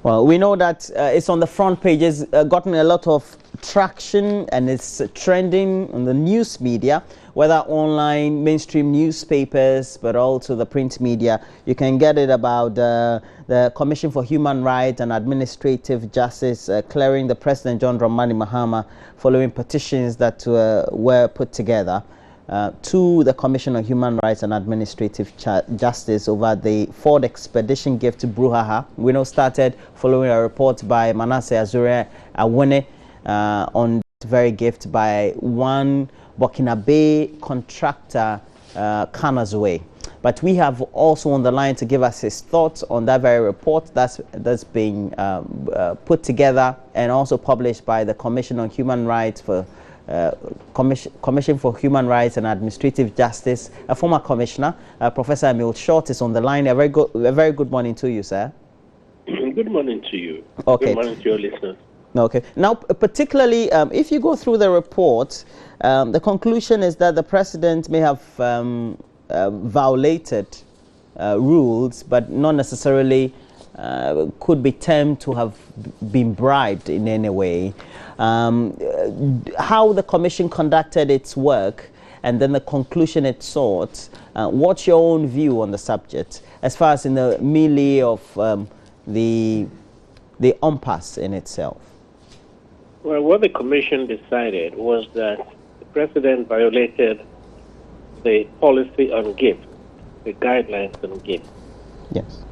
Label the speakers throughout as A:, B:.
A: Well, we know that it's on the front pages, gotten a lot of traction, and it's trending on the news media, whether online, mainstream newspapers, but also the print media. You can get it about the Commission for Human Rights and Administrative Justice clearing the President John Dramani Mahama following petitions that were put together to the Commission on Human Rights and Administrative Justice over the Ford expedition gift to Bruhaha. We know started following a report by Manasseh Azure Awone on that very gift by one Burkinabe contractor, Kanazwe. But we have also on the line to give us his thoughts on that very report that's being put together and also published by the Commission on Human Rights for Commission for Human Rights and Administrative Justice, a former commissioner, Professor Emil Short, is on the line. A very good morning to you, sir.
B: Good morning to you.
A: Okay.
B: Good morning to your listeners.
A: Okay. Now, particularly, if you go through the report, the conclusion is that the president may have violated rules, but not necessarily could be termed to have been bribed in any way. How the commission conducted its work and then the conclusion it sought, what's your own view on the subject as far as in the melee of the impasse in itself?
B: Well, what the commission decided was that the president violated the policy on gifts, the guidelines on gifts.
A: Yes.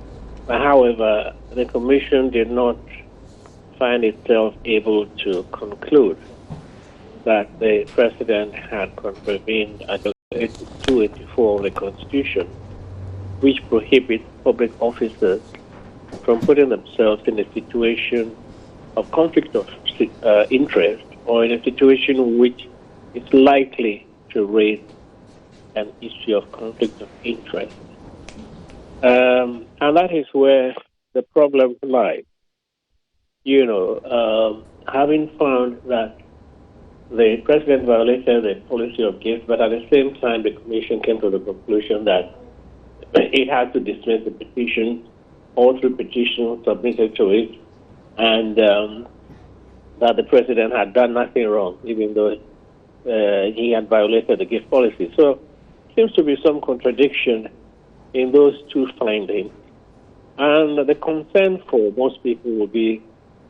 B: However, the commission did not find itself able to conclude that the president had contravened Article 284 of the Constitution, which prohibits public officers from putting themselves in a situation of conflict of interest or in a situation which is likely to raise an issue of conflict of interest. And that is where the problem lies. Having found that the president violated the policy of gifts, but at the same time the commission came to the conclusion that it had to dismiss the petition, all three petitions submitted to it, and that the president had done nothing wrong, even though he had violated the gift policy. So it seems to be some contradiction in those two findings. And the concern for most people will be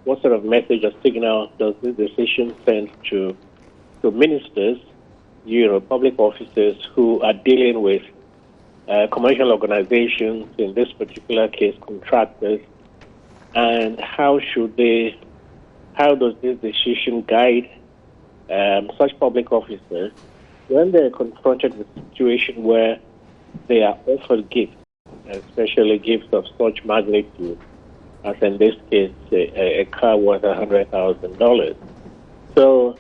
B: what sort of message or signal does this decision send to ministers, public officers who are dealing with commercial organizations, in this particular case contractors, and how does this decision guide such public officers when they're confronted with a situation where they are offered gifts, especially gifts of such magnitude, as in this case, a car worth $100,000. So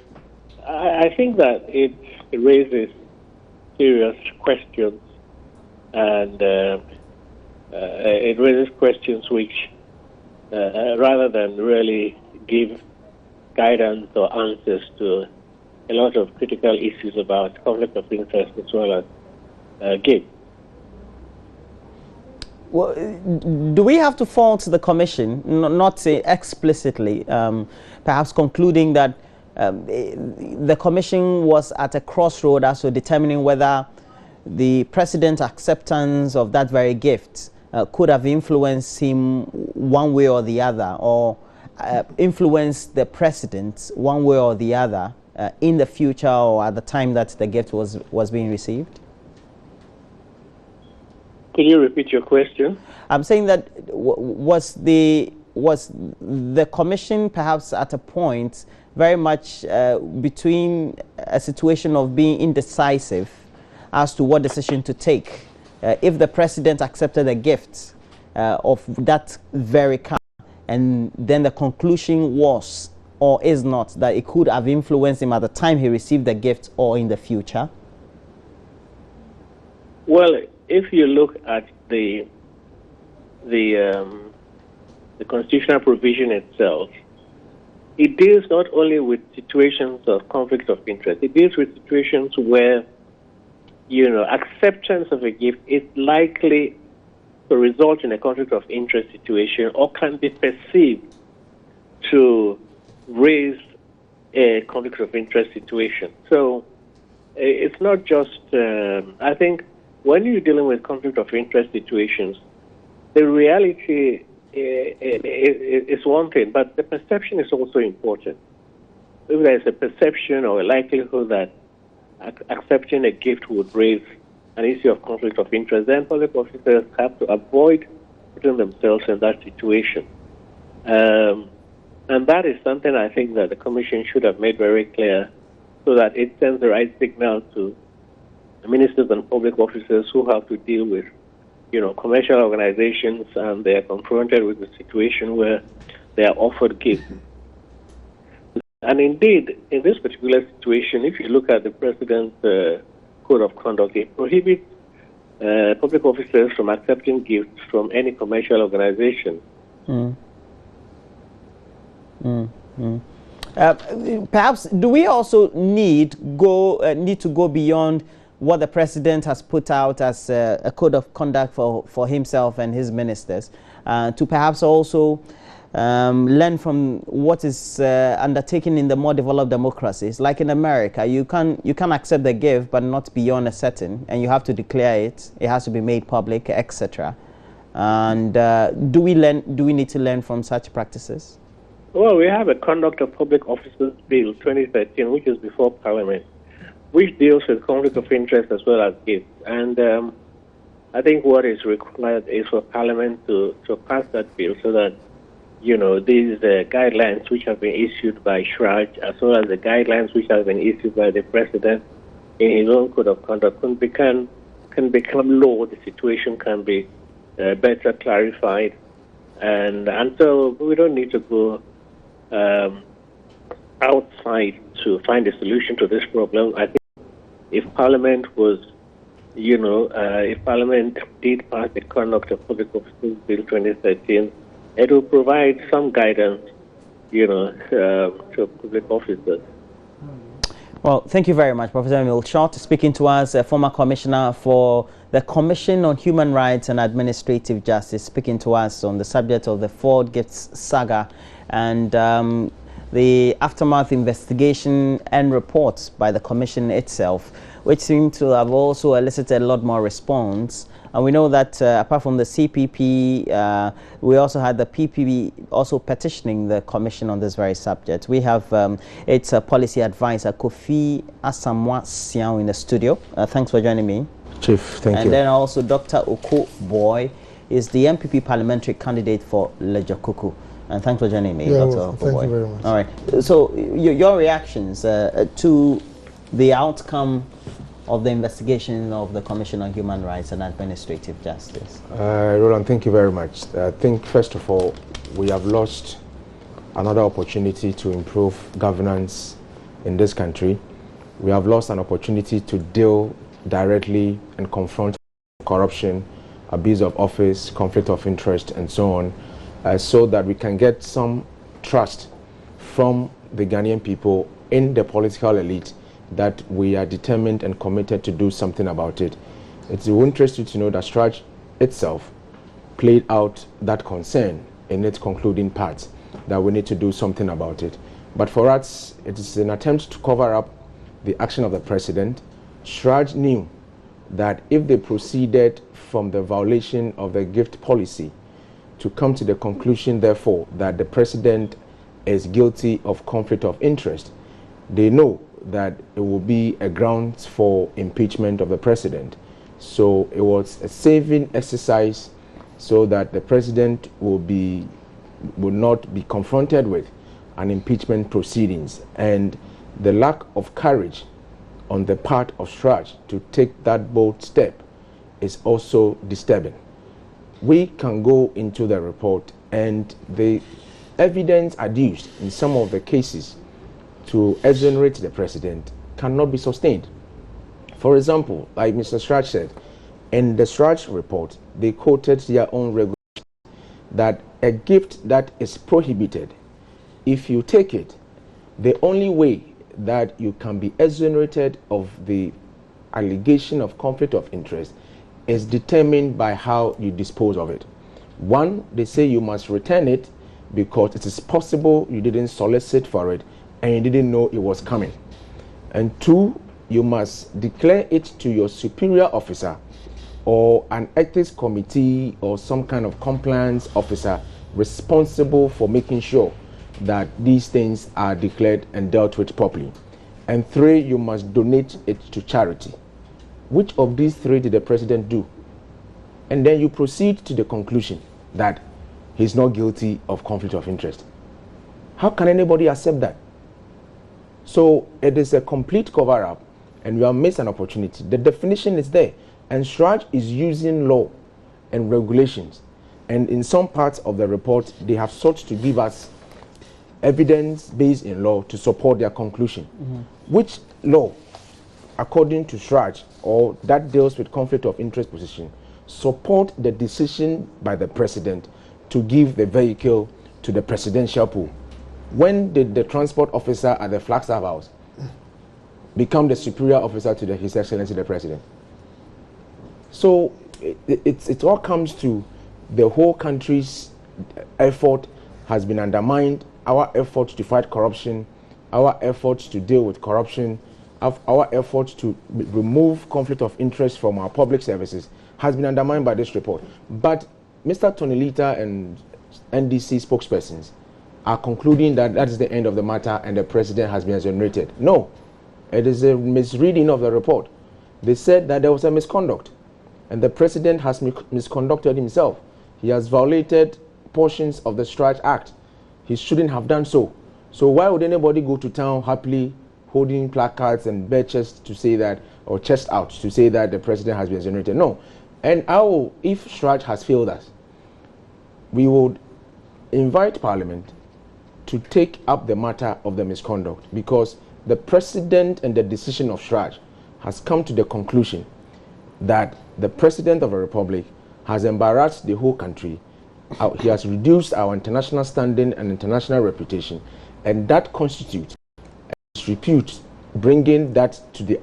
B: I think that it raises serious questions, and it raises questions which, rather than really give guidance or answers to a lot of critical issues about conflict of interest as well as gifts.
A: Well, do we have to fault the commission, not say explicitly, perhaps concluding that the commission was at a crossroad as to determining whether the president's acceptance of that very gift could have influenced him one way or the other, or influenced the president one way or the other in the future or at the time that the gift was being received?
B: Can you repeat your question?
A: I'm saying that was the commission perhaps at a point very much between a situation of being indecisive as to what decision to take? If the president accepted a gift of that very kind, and then the conclusion was or is not that it could have influenced him at the time he received the gift or in the future?
B: Well, if you look at the constitutional provision itself, it deals not only with situations of conflict of interest, it deals with situations where, acceptance of a gift is likely to also result in a conflict of interest situation or can be perceived to raise a conflict of interest situation. So it's not just, I think when you're dealing with conflict of interest situations, the reality is one thing, but the perception is also important. If there is a perception or a likelihood that accepting a gift would raise an issue of conflict of interest, then public officers have to avoid putting themselves in that situation. And that is something I think that the Commission should have made very clear so that it sends the right signal to ministers and public officers who have to deal with, commercial organizations, and they are confronted with a situation where they are offered gifts. And indeed, in this particular situation, if you look at the President's Code of Conduct, it prohibits public officers from accepting gifts from any commercial organization.
A: Perhaps do we also need to go beyond what the President has put out as a code of conduct for himself and his ministers, to perhaps also learn from what is undertaken in the more developed democracies, like in America? You can accept the gift, but not beyond a certain, and you have to declare it. It has to be made public, etc. And do we need to learn from such practices?
B: Well, we have a Conduct of Public Officers Bill 2013, which is before Parliament, which deals with conflict of interest as well as gifts. And I think what is required is for Parliament to pass that bill so that, these guidelines which have been issued by SHRAJ, as well as the guidelines which have been issued by the President in his own Code of Conduct can become law. The situation can be better clarified. And so we don't need to go outside to find a solution to this problem. I think if Parliament was, if Parliament did pass the Conduct of Public Officers Bill 2013, it will provide some guidance, to public officers.
A: Well, thank you very much, Professor Emil Short, speaking to us, a former commissioner for the Commission on Human Rights and Administrative Justice, speaking to us on the subject of the Ford Gifts saga and the aftermath investigation and reports by the Commission itself, which seem to have also elicited a lot more response. And we know that apart from the CPP, we also had the PPP also petitioning the Commission on this very subject. We have its policy advisor, Kofi Asamoah Siao, in the studio. Thanks for joining me.
C: Chief, thank you.
A: And then also Dr. Oko Boy is the MPP parliamentary candidate for Lejokuku. And thanks for joining me, Dr. Oko Boy.
C: Thank you very much.
A: All right. So your reactions to the outcome of the investigation of the Commission on Human Rights and Administrative Justice?
C: Roland, thank you very much. I think, first of all, we have lost another opportunity to improve governance in this country. We have lost an opportunity to deal directly and confront corruption, abuse of office, conflict of interest, and so on, so that we can get some trust from the Ghanaian people in the political elite that we are determined and committed to do something about it. It will interest you to know that SHRAJ itself played out that concern in its concluding part, that we need to do something about it. But for us, it is an attempt to cover up the action of the President. SHRAJ knew that if they proceeded from the violation of the gift policy to come to the conclusion, therefore, that the President is guilty of conflict of interest, they know that it will be a grounds for impeachment of the President. So it was a saving exercise so that the President will not be confronted with an impeachment proceedings. And the lack of courage on the part of SHRAJ to take that bold step is also disturbing. We can go into the report, and the evidence adduced in some of the cases to exonerate the President cannot be sustained. For example, like Mr. SHRAJ said, in the SHRAJ report, they quoted their own regulations that a gift that is prohibited, if you take it, the only way that you can be exonerated of the allegation of conflict of interest is determined by how you dispose of it. One, they say you must return it because it is possible you didn't solicit for it and you didn't know it was coming. And two, you must declare it to your superior officer or an ethics committee or some kind of compliance officer responsible for making sure that these things are declared and dealt with properly. And three, you must donate it to charity. Which of these three did the president do? And then you proceed to the conclusion that he's not guilty of conflict of interest. How can anybody accept that? So it is a complete cover-up and you have missed an opportunity. The definition is there, and Shraj is using law and regulations, and in some parts of the report they have sought to give us evidence based in law to support their conclusion. Which law, according to Shraj, or that deals with conflict of interest position, support the decision by the president to give the vehicle to the presidential pool? When did the transport officer at the Flagstaff House become the superior officer to His Excellency the President? So it all comes to the whole country's effort has been undermined. Our efforts to fight corruption, our efforts to deal with corruption, our efforts to remove conflict of interest from our public services has been undermined by this report. But Mr. Tonilita and NDC spokespersons are concluding that that is the end of the matter and the president has been exonerated. No, it is a misreading of the report. They said that there was a misconduct and the president has misconducted himself. He has violated portions of the Strike Act. He shouldn't have done so. So why would anybody go to town happily holding placards and bare chest to say that, or chest out to say that the president has been exonerated? No. And if Strike has failed us, we would invite Parliament to take up the matter of the misconduct, because the president and the decision of Strike has come to the conclusion that the president of the republic has embarrassed the whole country. He has reduced our international standing and international reputation, and that constitutes disrepute, bringing that to the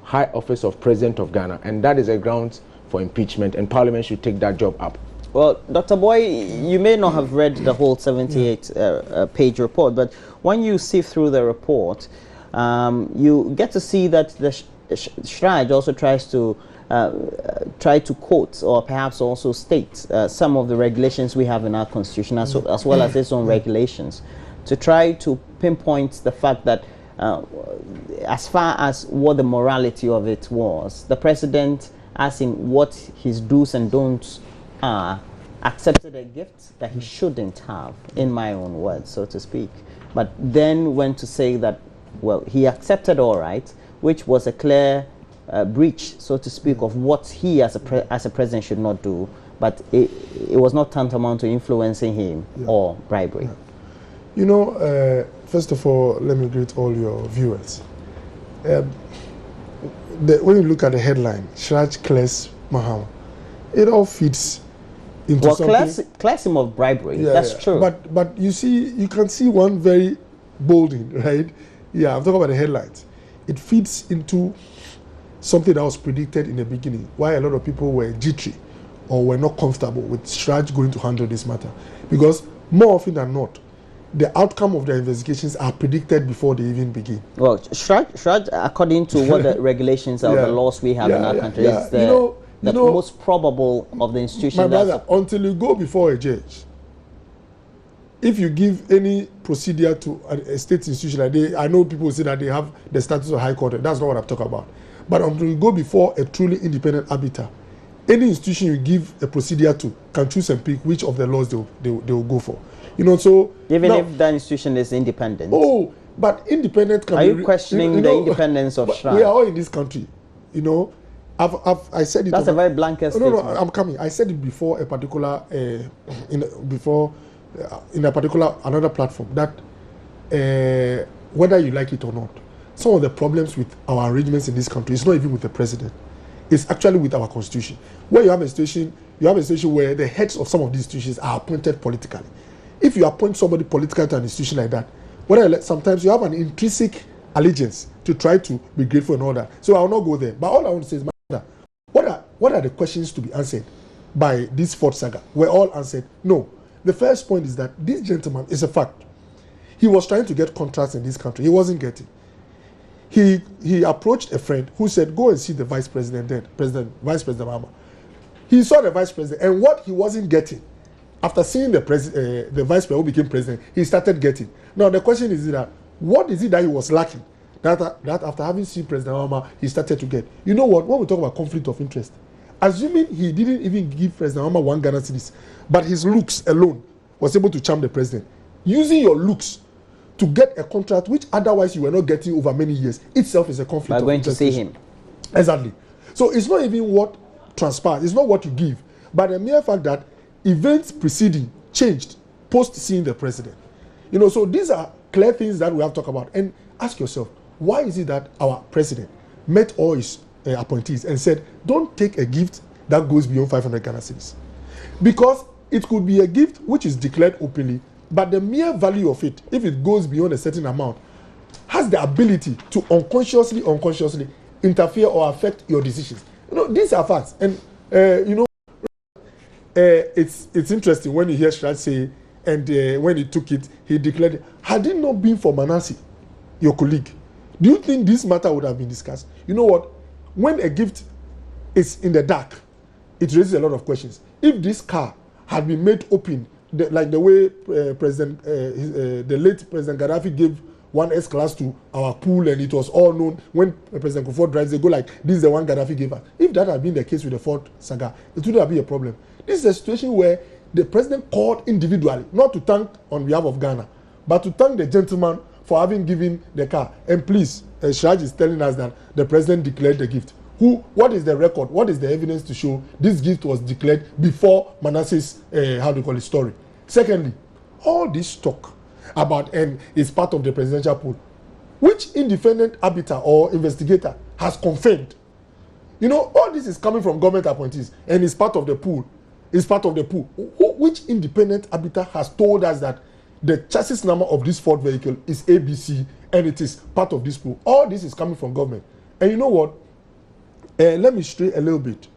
C: high office of President of Ghana, and that is a ground for impeachment, and Parliament should take that job up.
A: Well, Dr. Boy, you may not have read the whole 78-page report, but when you sift through the report, you get to see that the Shraj also tries to quote or perhaps also state some of the regulations we have in our constitution, as well as its own regulations, to try to pinpoint the fact that as far as what the morality of it was, the president, as in what his do's and don'ts are, accepted a gift that he shouldn't have, in my own words, so to speak, but then went to say that, well, he accepted all right, which was a clear breach, so to speak, of what he as a president should not do, but it was not tantamount to influencing him or bribery.
D: You know, first of all, let me greet all your viewers. When you look at the headline, Shraj clears Maham, it all fits into something.
A: Class him of bribery, that's true.
D: But you see, you can see one very bolding, right? Yeah, I'm talking about the headlines. It fits into something that was predicted in the beginning, why a lot of people were jittery or were not comfortable with Shraj going to handle this matter. Because more often than not, the outcome of the investigations are predicted before they even begin. Well,
A: Shraj, according to what the regulations of the laws we have in our country, is the most probable of the institutions.
D: My brother, until you go before a judge, if you give any procedure to a state institution, like I know people say that they have the status of high court. That's not what I'm talking about. But until you go before a truly independent arbiter, any institution you give a procedure to can choose and pick which of the laws they will go for. You know, so
A: even now, if that institution is independent.
D: Oh, but independent can
A: Are you questioning the independence of Shraj?
D: We are all in this country. You know, I said it.
A: That's a very blanket statement.
D: No, I'm coming. I said it before a particular in a particular another platform that whether you like it or not, some of the problems with our arrangements in this country is not even with the president. It's actually with our constitution. Where you have a situation where the heads of some of these institutions are appointed politically. If you appoint somebody politically to an institution like that, sometimes you have an intrinsic allegiance to try to be grateful and all that. So I will not go there. But all I want to say is, what are the questions to be answered by this fourth saga? Were all answered? No. The first point is that this gentleman is a fact. He was trying to get contracts in this country. He wasn't getting. He approached a friend who said, go and see the vice president then, Vice President Mahama. He saw the vice president, and what he wasn't getting, after seeing the vice president who became president, he started getting. Now the question is that, what is it that he was lacking that after having seen President Mahama, he started to get? You know what, when we talk about conflict of interest, assuming he didn't even give President Mahama 1 Ghana cedis, but his looks alone was able to charm the president. Using your looks to get a contract which otherwise you were not getting over many years itself is a conflict of interest.
A: By going to see him.
D: Exactly. So it's not even what transpires, it's not what you give, but the mere fact that events preceding changed post seeing the president. You know, so these are clear things that we have to talk about. And ask yourself, why is it that our president met all his appointees and said, don't take a gift that goes beyond 500 Ghana cedis? Because it could be a gift which is declared openly, but the mere value of it, if it goes beyond a certain amount, has the ability to unconsciously interfere or affect your decisions. You know, these are facts. And, you know, it's interesting when you hear Shraj say, and when he took it, he declared it. Had it not been for Manasseh, your colleague, do you think this matter would have been discussed? You know what? When a gift is in the dark, it raises a lot of questions. If this car had been made open, like the way the late President Gaddafi gave one S-class to our pool, and it was all known when President Kufuor drives, they go like, this is the one Gaddafi gave us. If that had been the case with the Ford saga, it would have been a problem. This is a situation where the president called individually, not to thank on behalf of Ghana, but to thank the gentleman for having given the car. And please, Shraj is telling us that the president declared the gift. What is the record? What is the evidence to show this gift was declared before Manasseh's, story? Secondly, all this talk about and is part of the presidential pool, which independent arbiter or investigator has confirmed? You know, all this is coming from government appointees and is part of the pool. It's part of the pool. Which independent arbiter has told us that the chassis number of this Ford vehicle is ABC and it is part of this pool? All this is coming from government. And you know what? Let me stray a little bit.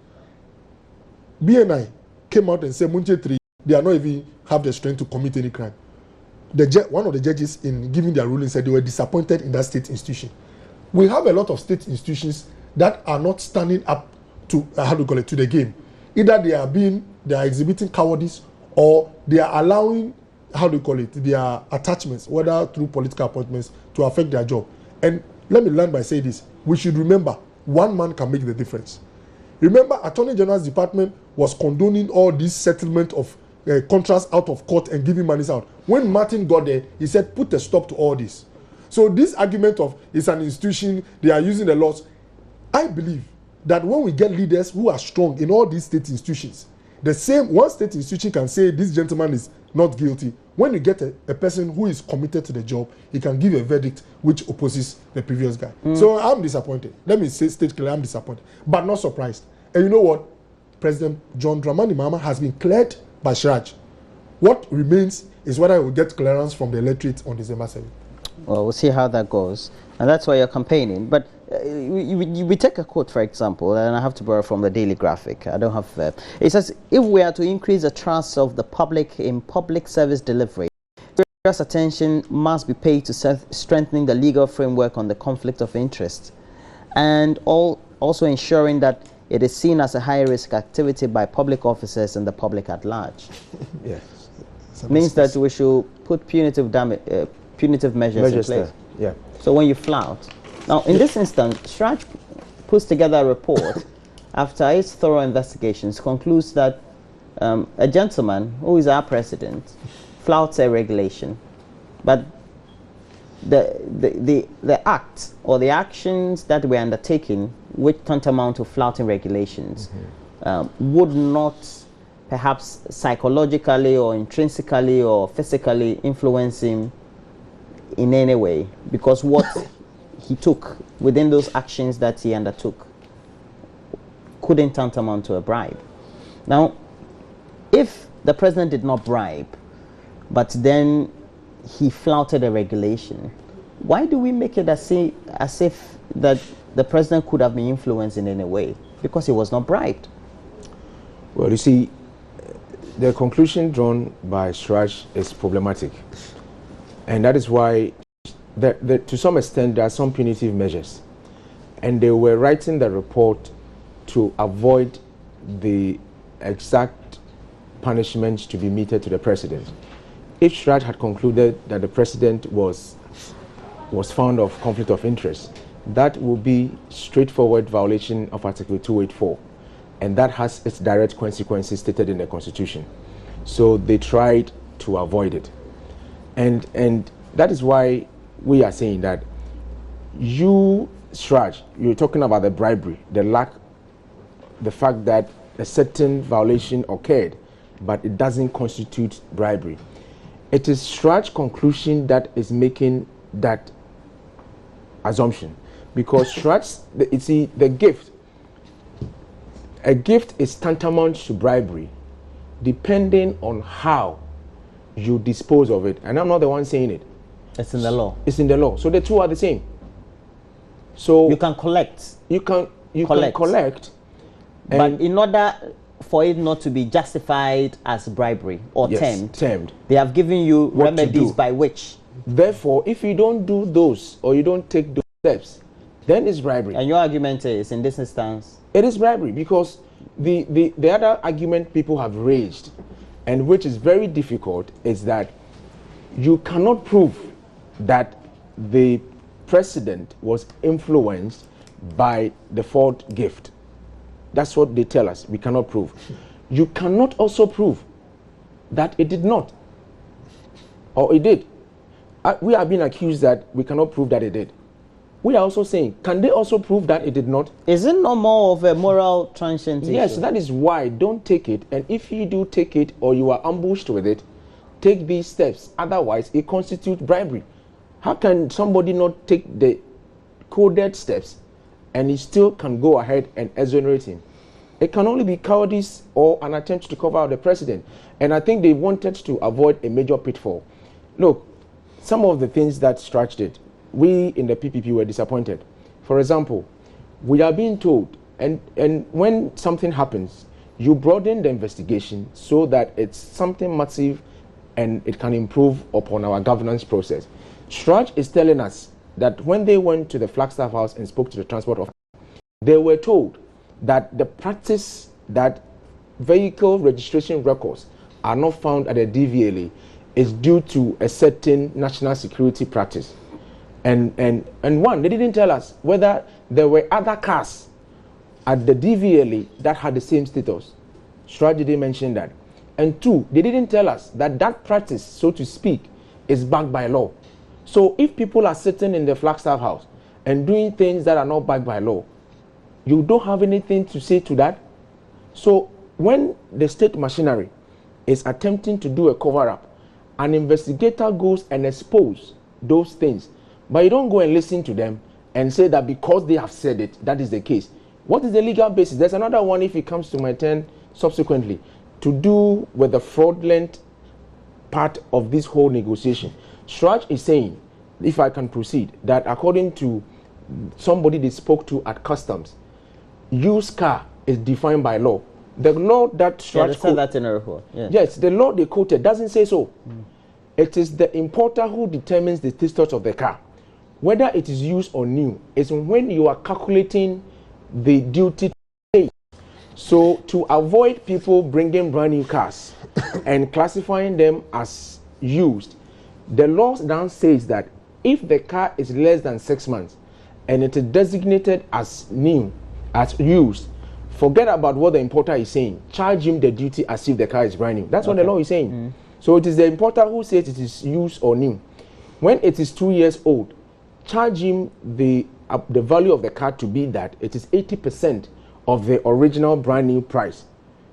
D: BNI came out and said, Munche 3, they are not even have the strength to commit any crime. One of the judges in giving their ruling said they were disappointed in that state institution. We have a lot of state institutions that are not standing up to, to the game. Either they are exhibiting cowardice, or they are allowing, their attachments, whether through political appointments, to affect their job. And let me learn by saying this. We should remember, one man can make the difference. Remember, Attorney General's department was condoning all this settlement of contracts out of court and giving monies out. When Martin got there, he said, put a stop to all this. So this argument of it's an institution, they are using the laws, I believe that when we get leaders who are strong in all these state institutions, the same one state institution can say this gentleman is not guilty. When you get a person who is committed to the job, he can give a verdict which opposes the previous guy. So I'm disappointed. Let me say state clearly, I'm disappointed, but not surprised. And you know what? President John Dramani Mahama has been cleared by Shraj. What remains is whether he will get clearance from the electorate on December 7th.
A: Well, we'll see how that goes. And that's why you're campaigning. But we take a quote, for example, and I have to borrow from the Daily Graphic. I don't have... it says, if we are to increase the trust of the public in public service delivery, serious attention must be paid to strengthening the legal framework on the conflict of interest, and also ensuring that it is seen as a high-risk activity by public officers and the public at large.
C: Yes.
A: Means that we should put punitive measures in place.
C: There. Yeah.
A: So when you flout. Now, in this instance, Shraj puts together a report after its thorough investigations, concludes that a gentleman who is our president flouts a regulation, but the act or the actions that were undertaken, which tantamount to flouting regulations, would not perhaps psychologically or intrinsically or physically influence him in any way, because what he took within those actions that he undertook couldn't tantamount to a bribe. Now, if the president did not bribe, but then he flouted a regulation, why do we make it as if that the president could have been influenced in any way? Because he was not bribed.
C: Well, you see, the conclusion drawn by Sraj is problematic. And that is why, to some extent, there are some punitive measures. And they were writing the report to avoid the exact punishments to be meted to the president. If Sraj had concluded that the president was found of conflict of interest, that would be straightforward violation of Article 284. And that has its direct consequences stated in the Constitution. So they tried to avoid it. And that is why we are saying that you, Sraj, you're talking about the bribery, the fact that a certain violation occurred, but it doesn't constitute bribery. It is Sraj's conclusion that is making that assumption. Because Sraj, you see, a gift is tantamount to bribery depending on how you dispose of it. And I'm not the one saying it.
A: It's in the law.
C: It's in the law. So the two are the same. So
A: you can collect.
C: You can collect.
A: But in order for it not to be justified as bribery or termed, they have given you remedies by which.
C: Therefore, if you don't do those or you don't take those steps, then it's bribery.
A: And your argument is, in this instance?
C: It is bribery because the other argument people have raised, and which is very difficult, is that you cannot prove that the president was influenced by the fraud gift. That's what they tell us. We cannot prove. You cannot also prove that it did not, or it did. We are being accused that we cannot prove that it did. We are also saying, can they also prove that it did not?
A: Is it not more of a moral transient issue?
C: Yes, that is why don't take it. And if you do take it or you are ambushed with it, take these steps. Otherwise, it constitutes bribery. How can somebody not take the coded steps and he still can go ahead and exonerate him? It can only be cowardice or an attempt to cover out the president. And I think they wanted to avoid a major pitfall. Look, some of the things that Sraj did, we in the PPP were disappointed. For example, we are being told, and when something happens, you broaden the investigation so that it's something massive and it can improve upon our governance process. Sraj is telling us that when they went to the Flagstaff House and spoke to the transport officer, they were told that the practice that vehicle registration records are not found at the DVLA is due to a certain national security practice. And one, they didn't tell us whether there were other cars at the DVLA that had the same status. Sraj didn't mention that. And two, they didn't tell us that that practice, so to speak, is backed by law. So if people are sitting in the Flagstaff House and doing things that are not backed by law, you don't have anything to say to that. So when the state machinery is attempting to do a cover-up, an investigator goes and exposes those things, but you don't go and listen to them and say that because they have said it, that is the case. What is the legal basis? There's another one, if it comes to my turn subsequently, to do with the fraudulent part of this whole negotiation. Sraj is saying, if I can proceed, that according to somebody they spoke to at customs, used car is defined by law. The law that Sraj
A: said that in a report. Yeah.
C: Yes, the law they quoted doesn't say so. It is the importer who determines the status of the car. Whether it is used or new is when you are calculating the duty to pay. So to avoid people bringing brand new cars and classifying them as used, the law now says that if the car is less than 6 months and it is designated as new, as used, forget about what the importer is saying. Charge him the duty as if the car is brand new. That's what the law is saying. So it is the importer who says it is used or new. When it is 2 years old, charge him the value of the car to be that it is 80% of the original brand new price.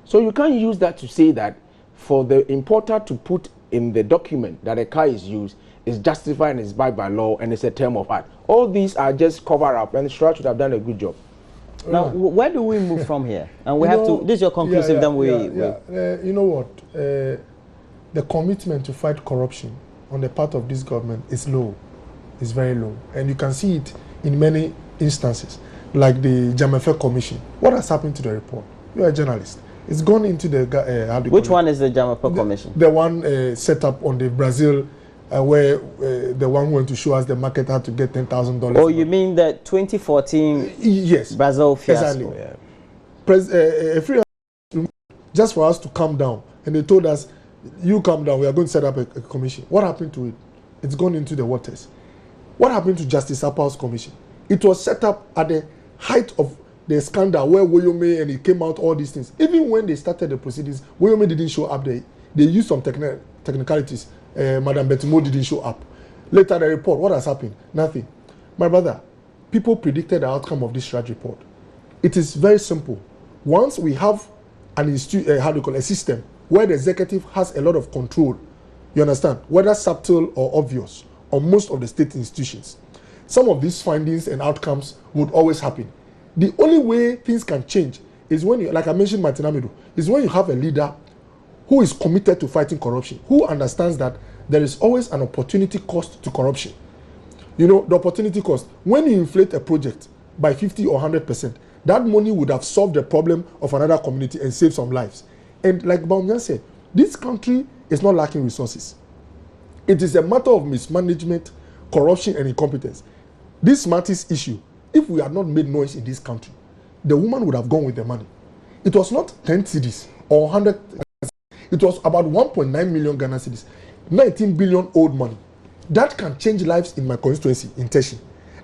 C: So you can't use that to say that for the importer to put in the document that a car is used is justified and is backed by law and it's a term of art. All these are just cover up, and Sraj should have done a good job.
A: Now, where do we move from here? And we have to, this is your conclusive, then we...
D: you know what? The commitment to fight corruption on the part of this government is low. It's very low. And you can see it in many instances, like the Jamefe Commission. What has happened to the report? You're a journalist. It's gone into the
A: Which one is the Jamapa Commission?
D: The one set up on the Brazil, where the one who went to show us the market had to get $10,000.
A: Oh, you mean the 2014
D: yes.
A: Brazil fiasco?
D: Exactly. Yeah. Just for us to calm down, and they told us, "You calm down. We are going to set up a commission." What happened to it? It's gone into the waters. What happened to Justice Apple's commission? It was set up at the height of the scandal where Woyome and it came out all these things. Even when they started the proceedings, Woyome didn't show up there. They used some technicalities. Madam Betimo didn't show up. Later the report, what has happened? Nothing. My brother, people predicted the outcome of this Shraj report. It is very simple. Once we have an a system where the executive has a lot of control, you understand, whether subtle or obvious, on most of the state institutions, some of these findings and outcomes would always happen. The only way things can change is when you, like I mentioned, Martin Amido, is when you have a leader who is committed to fighting corruption, who understands that there is always an opportunity cost to corruption. You know, the opportunity cost. When you inflate a project by 50 or 100%, that money would have solved the problem of another community and saved some lives. And like Baumia said, this country is not lacking resources. It is a matter of mismanagement, corruption, and incompetence. This Mattis issue, if we had not made noise in this country, the woman would have gone with the money. It was not 10 cedis or 100. It was about 1.9 million Ghana cedis, 19 billion old money. That can change lives in my constituency, in Teshi.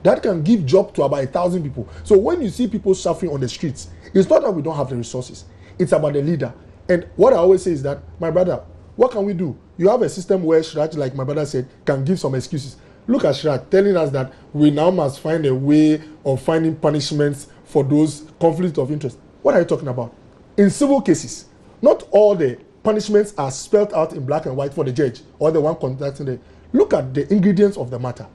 D: That can give job to about 1,000 people. So when you see people suffering on the streets, it's not that we don't have the resources. It's about the leader. And what I always say is that, my brother, what can we do? You have a system where Shraj, like my brother said, can give some excuses. Look at Shraj telling us that we now must find a way of finding punishments for those conflicts of interest. What are you talking about? In civil cases, not all the punishments are spelled out in black and white for the judge or the one conducting the. Look at the ingredients of the matter.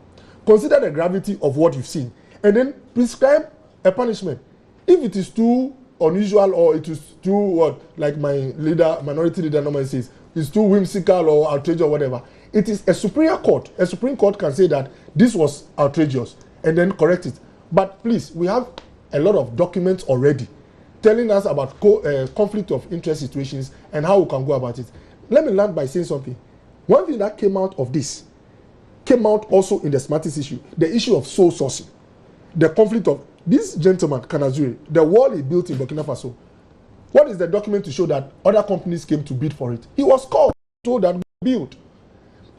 D: Consider the gravity of what you've seen, and then prescribe a punishment. If it is too unusual or it is too what, like my minority leader normally says, it's too whimsical or outrageous or whatever, it is a superior court. A Supreme Court can say that this was outrageous and then correct it. But please, we have a lot of documents already telling us about conflict of interest situations and how we can go about it. Let me land by saying something. One thing that came out of this came out also in the Smarties issue, the issue of sole sourcing, the conflict of this gentleman, Kanazuri, the wall he built in Burkina Faso. What is the document to show that other companies came to bid for it? He was called, told that build.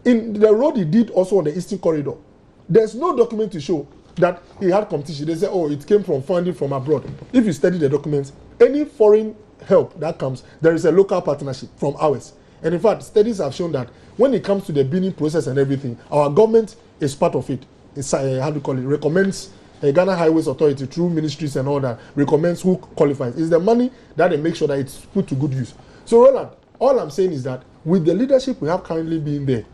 D: In the road he did also on the Eastern Corridor, there's no document to show that he had competition. They say, oh, it came from funding from abroad. If you study the documents, any foreign help that comes, there is a local partnership from ours. And in fact, studies have shown that when it comes to the bidding process and everything, our government is part of it. It's, how do you call it, recommends Ghana Highways Authority through ministries and all that, recommends who qualifies. It's the money that they make sure that it's put to good use. So Roland, all I'm saying is that with the leadership we have currently being there,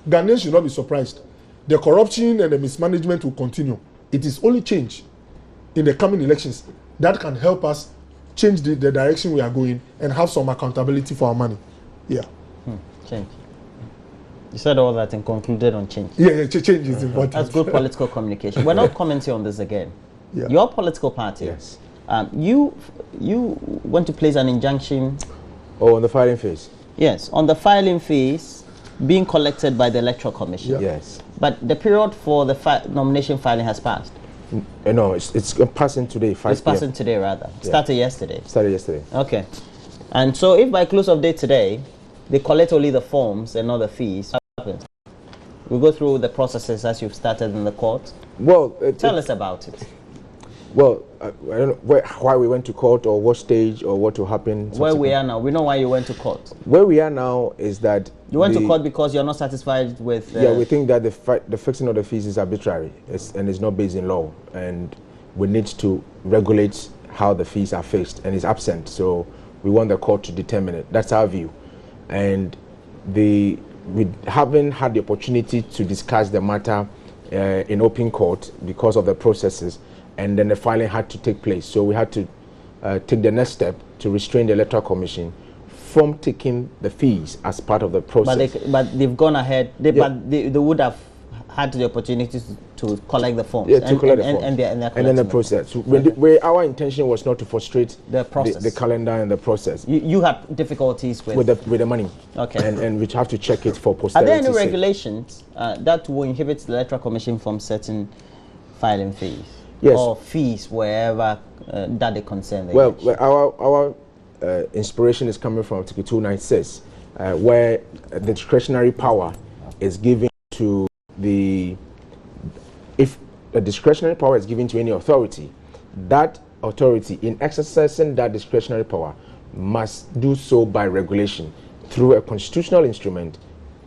D: Ghanaians should not be surprised. The corruption and the mismanagement will continue. It is only change in the coming elections that can help us change the direction we are going and have some accountability for our money. Yeah.
A: Change. You said all that and concluded on change.
D: Yeah, change is important.
A: That's good political communication. We're not commenting on this again.
D: Yeah.
A: Your political party,
C: Yes.
A: You want to place an injunction.
C: Oh, on the filing phase?
A: Yes, on the filing fees being collected by the Electoral Commission.
D: Yeah.
C: Yes.
A: But the period for the nomination filing has passed.
C: No, it's passing today. 5
A: It's passing today, rather.
C: Yeah.
A: Started yesterday.
C: Started yesterday.
A: Okay. And so if by close of day today, they collect only the forms and not the fees, what happens? We go through the processes as you've started in the court.
C: Well,
A: Tell us about it.
C: Well, I don't know why we went to court or what stage or what will happen.
A: Where we are now, we know why you went to court.
C: Where we are now is that
A: You went to court because you're not satisfied with...
C: yeah, we think that the fixing of the fees is arbitrary and it's not based in law. And we need to regulate how the fees are fixed, and it's absent. So we want the court to determine it. That's our view. And we haven't had the opportunity to discuss the matter in open court because of the processes, and then the filing had to take place. So we had to take the next step to restrain the Electoral Commission from taking the fees as part of the process.
A: But they've gone ahead. But they would have had the opportunity to collect the forms.
C: Yeah, to collect the forms.
A: And
C: then the process. So where our intention was not to frustrate
A: the process,
C: the calendar and the process.
A: You had difficulties with
C: the money.
A: Okay.
C: And we have to check it for posterity.
A: Are there any regulations that will inhibit the Electoral Commission from setting filing fees?
C: Yes.
A: Or fees wherever that they concern?
C: Well, our inspiration is coming from Article 296, where the discretionary power is given to if a discretionary power is given to any authority, that authority, in exercising that discretionary power, must do so by regulation through a constitutional instrument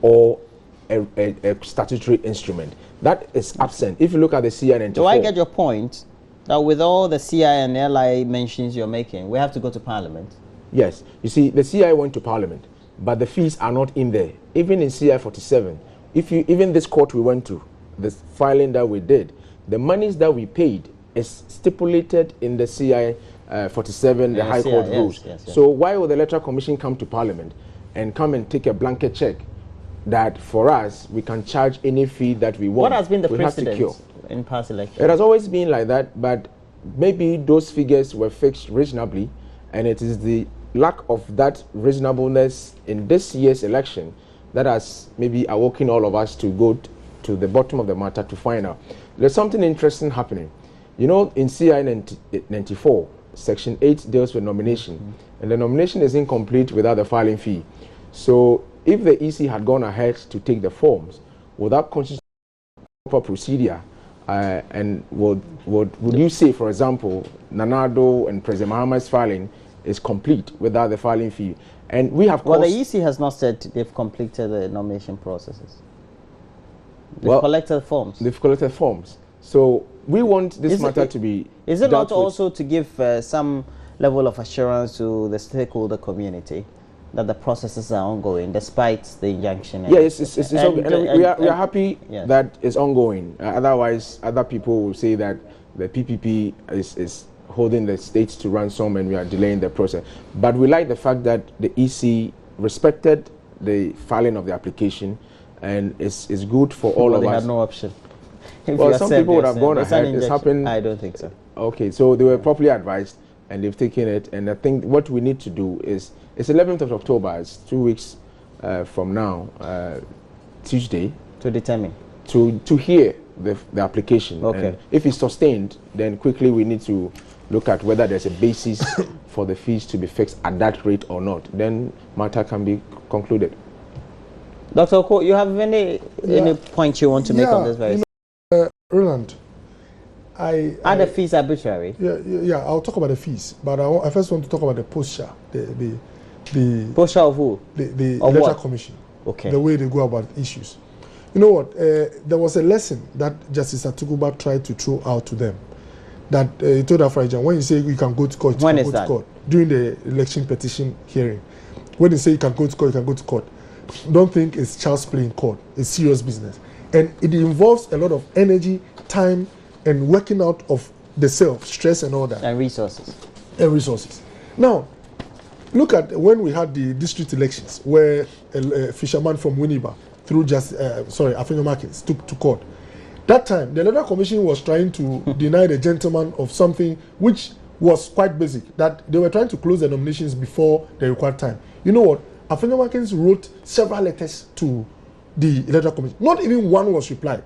C: or a statutory instrument. That is absent. If you look at the CI 94.
A: Do I get your point that with all the CI and LI mentions you're making, we have to go to Parliament?
C: Yes. You see, the CI went to Parliament, but the fees are not in there. Even in CI 47, even this court we went to, the filing that we did, the monies that we paid is stipulated in the CI 47, the High Court rules.
A: Yes.
C: So why would the Electoral Commission come to Parliament and come and take a blanket check that for us we can charge any fee that we want?
A: What has been the precedent in past elections?
C: It has always been like that, but maybe those figures were fixed reasonably, and it is the lack of that reasonableness in this year's election that has maybe awoken all of us to go to the bottom of the matter to find out. There's something interesting happening. You know, in CI 94, Section 8 deals with nomination, and the nomination is incomplete without the filing fee. So if the EC had gone ahead to take the forms without constitutional procedure, and would you say, for example, Nanado and President Mahama's filing is complete without the filing fee? And we have
A: the EC has not said they've completed the nomination processes. They've collected forms.
C: They've collected forms. So we want this matter to be.
A: Is it not also to give some level of assurance to the stakeholder community that the processes are ongoing despite the injunction?
C: Yeah, it's ongoing. And we are happy that it's ongoing. Otherwise, other people will say that the PPP is holding the states to ransom and we are delaying the process. But we like the fact that the EC respected the filing of the application, and it's good for all of us.
A: They had no option.
C: Well, some people would have gone ahead. It's happened.
A: I don't think so.
C: Okay, so they were properly advised and they've taken it. And I think what we need to do is, it's 11th of October. It's 2 weeks from now, Tuesday.
A: To determine.
C: To hear the application.
A: Okay.
C: And if it's sustained, then quickly we need to look at whether there's a basis for the fees to be fixed at that rate or not. Then matter can be concluded.
A: Dr. Oko, you have any point you want to make on this very?
D: Roland,
A: are the fees arbitrary?
D: Yeah, I'll talk about the fees, but I first want to talk about the posture, the
A: posture of who?
D: The Electoral Commission.
A: Okay.
D: The way they go about issues. You know what? There was a lesson that Justice Atuguba tried to throw out to them. That he told Afrajan, when you say you can go to court, you can go to court. During the election petition hearing, when they say you can go to court, you can go to court. Don't think it's child's play in court. It's serious business. And it involves a lot of energy, time, and working out of the self, stress and all that.
A: And resources.
D: Now, look at when we had the district elections, where a fisherman from Winneba, through Afenyo Markins, took to court. That time, the Electoral Commission was trying to deny the gentleman of something which was quite basic, that they were trying to close the nominations before the required time. You know what? Afenyo Markins wrote several letters to the Electoral Commission. Not even one was replied.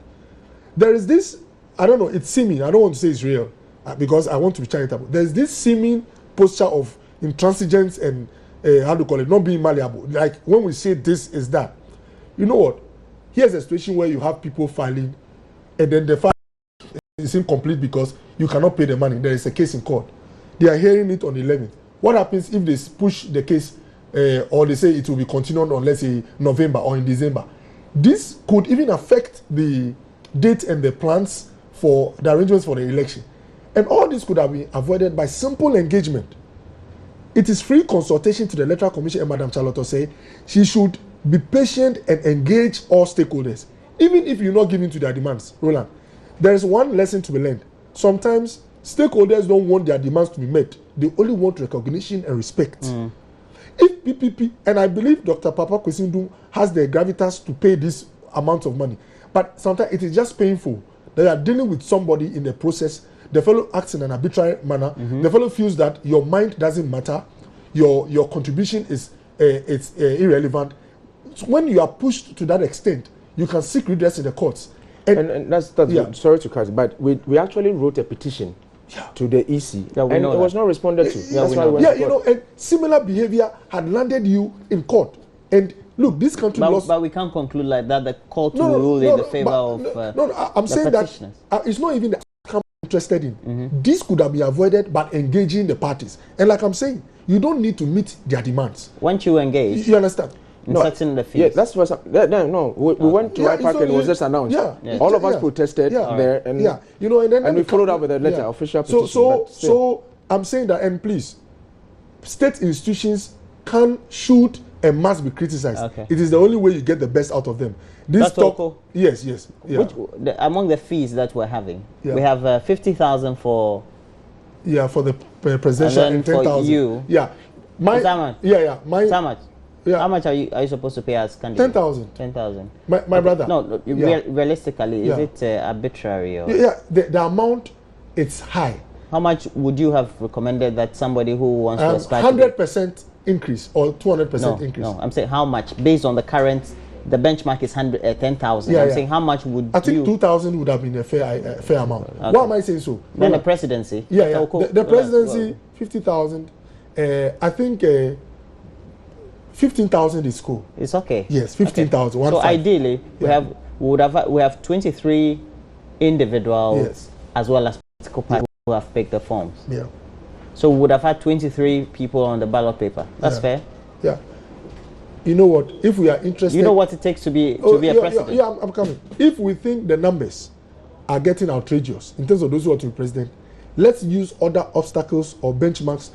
D: There is this, I don't know, it's seeming, I don't want to say it's real, because I want to be charitable. There's this seeming posture of intransigence and, not being malleable. Like, when we say this is that, you know what? Here's a situation where you have people filing, and then the file is incomplete because you cannot pay the money. There is a case in court. They are hearing it on the 11th. What happens if they push the case, or they say it will be continued on, let's say, November or in December? This could even affect the date and the plans for the arrangements for the election. And all this could have been avoided by simple engagement. It is free consultation to the Electoral Commission, and Madam Charlotte say she should be patient and engage all stakeholders, even if you're not giving to their demands. Roland, there is one lesson to be learned. Sometimes stakeholders don't want their demands to be met. They only want recognition and respect. If PPP, and I believe Dr. Papa Kwesindu has the gravitas to pay this amount of money, But sometimes it is just painful that you are dealing with somebody in the process. The fellow acts in an arbitrary manner. The fellow feels that your mind doesn't matter, your contribution is irrelevant. So when you are pushed to that extent, you can seek redress in the courts.
C: And that's good. Sorry to cut, but we actually wrote a petition to the EC, and it was not responded to. That's why we went to court.
D: And similar behavior had landed you in court. And look, this country lost.
A: But we can't conclude like that. The court will rule in the favor of
D: I'm saying that it's not even that I'm interested in. This could have been avoided by engaging the parties. And like I'm saying, you don't need to meet their demands.
A: Once you engage,
D: you understand?
A: Setting the fees.
C: Yeah, that's what. We went to Park and it was just announced. All of us protested there, and
D: and then
C: we followed up with a letter, official petition.
D: So I'm saying that, and please, state institutions should and must be criticized.
A: Okay.
D: It is the only way you get the best out of them. This talk, yes.
A: Yeah. Among the fees that we're having, we have 50,000 for.
D: Yeah, for the presidential and 10,000.
A: You.
D: Yeah.
A: How much? How much?
D: Yeah.
A: How much are you supposed to pay as candidate?
D: 10,000.
A: 10,000.
D: My brother.
A: No, realistically, is it arbitrary or?
D: Yeah, the amount, it's high.
A: How much would you have recommended that somebody who wants to aspire
D: 100% increase or 200% increase?
A: No, I'm saying how much based on the current. The benchmark is 10,000. I'm saying how much would
D: I think 2,000 would have been a fair amount. Okay. Why am I saying so?
A: Then the presidency.
D: The presidency 50,000. I think 15,000 is cool.
A: It's okay.
D: Yes, 15,000.
A: So ideally, we have 23 individuals as well as political parties who have picked the forms.
D: Yeah.
A: So we would have had 23 people on the ballot paper. That's fair.
D: Yeah. You know what? If we are interested,
A: you know what it takes to be a president.
D: Yeah, I'm coming. If we think the numbers are getting outrageous in terms of those who are to be president, let's use other obstacles or benchmarks.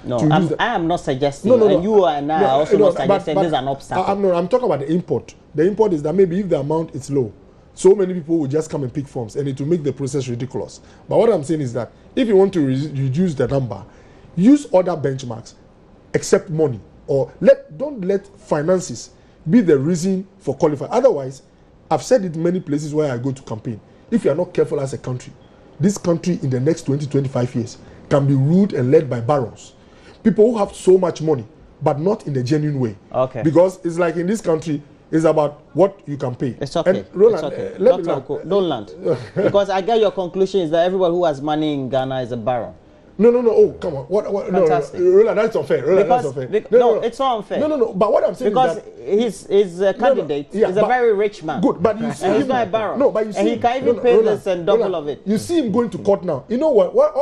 A: I am not suggesting. And you and I are also not suggesting this is an obstacle.
D: I'm talking about the import. The import is that maybe if the amount is low, so many people will just come and pick forms, and it will make the process ridiculous. But what I'm saying is that if you want to reduce the number, use other benchmarks, accept money. Or don't let finances be the reason for qualifying. Otherwise, I've said it many places where I go to campaign. If you are not careful as a country, this country in the next 20-25 years can be ruled and led by barons. People who have so much money, but not in a genuine way.
A: Okay.
D: Because it's like in this country, it's about what you can pay.
A: It's okay.
D: And Roland,
A: it's okay. Don't land. Because I get your conclusion is that everybody who has money in Ghana is a baron.
D: No. Oh, come on.
A: Fantastic.
D: No, that's unfair. That's unfair.
A: It's not unfair.
D: No. But what I'm saying
A: is
D: that
A: his candidate is a very rich man.
D: Good, but you see
A: and
D: him,
A: he's not a baron.
D: No, but you see
A: and he can even pay this and double of it.
D: You see him going to court now. You know what? All I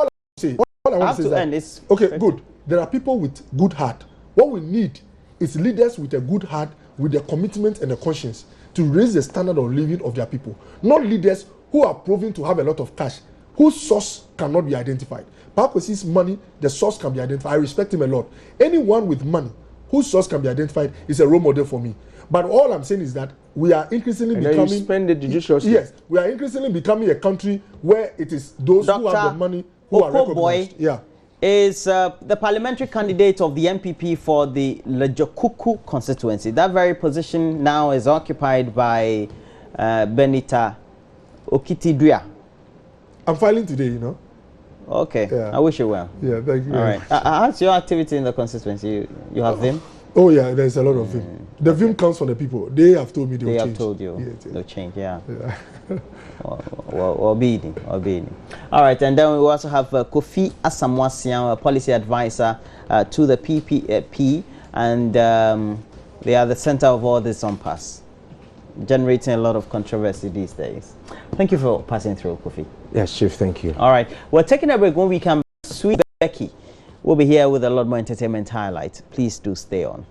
D: want to say is that, okay, good. There are people with good heart. What we need is leaders with a good heart, with the commitment and the conscience to raise the standard of living of their people. Not leaders who are proven to have a lot of cash, whose source cannot be identified. Pakwesi's money, the source can be identified. I respect him a lot. Anyone with money whose source can be identified is a role model for me. But all I'm saying is that we are increasingly becoming.
C: You spend it judiciously.
D: Yes, we are increasingly becoming a country where it is those who have the money who are recognized.
A: Is the parliamentary candidate of the MPP for the Lejokuku constituency. That very position now is occupied by Benita Okitidua.
D: I'm filing today, you know.
A: Okay, I wish you well.
D: Yeah, thank you.
A: All right. How's your activity in the constituency? You have Vim?
D: Oh yeah, there's a lot of Vim. The Vim comes from the people. They have told me
A: they
D: change.
A: Have told you they'll change. Yeah. Obedient. All right, and then we also have Kofi Asamoah, a policy advisor to the PPP, and they are the center of all this impasse, generating a lot of controversy these days. Thank you for passing through, Kofi.
C: Yes, Chief, thank you.
A: All right, we're taking a break. When we come back, Sweet Becky will be here with a lot more entertainment highlights. Please do stay on.